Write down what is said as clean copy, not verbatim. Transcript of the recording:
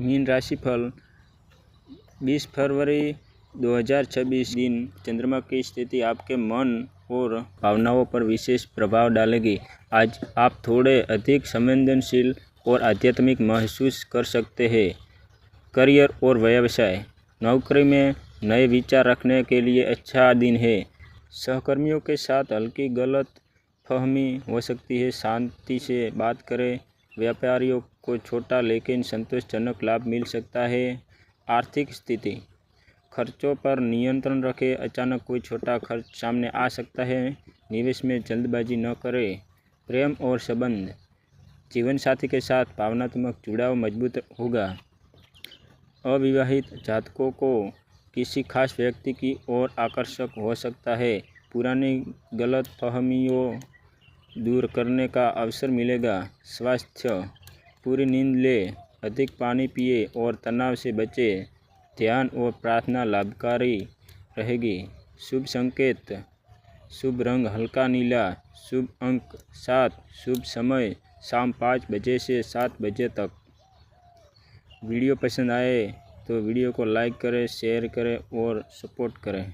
Mean राशिफल 20 फरवरी 2026 दिन चंद्रमा की स्थिति आपके मन और भावनाओं पर विशेष प्रभाव डालेगी। आज आप थोड़े अधिक संवेदनशील और आध्यात्मिक महसूस कर सकते हैं। करियर और व्यवसाय, नौकरी में नए विचार रखने के लिए अच्छा दिन है। सहकर्मियों के साथ हल्की गलतफहमी हो सकती है, शांति से बात करें। व्यापारियों को छोटा लेकिन संतोषजनक लाभ मिल सकता है। आर्थिक स्थिति, खर्चों पर नियंत्रण रखें, अचानक कोई छोटा खर्च सामने आ सकता है। निवेश में जल्दबाजी न करें। प्रेम और संबंध, जीवनसाथी के साथ भावनात्मक जुड़ाव मजबूत होगा। अविवाहित जातकों को किसी खास व्यक्ति की ओर आकर्षक हो सकता है। पुरानी गलतफहमियों दूर करने का अवसर मिलेगा। स्वास्थ्य, पूरी नींद लें, अधिक पानी पिए और तनाव से बचें। ध्यान और प्रार्थना लाभकारी रहेगी। शुभ संकेत, शुभ रंग हल्का नीला, शुभ अंक 7, शुभ समय शाम 5 बजे से 7 बजे तक। वीडियो पसंद आए तो वीडियो को लाइक करें, शेयर करें और सपोर्ट करें।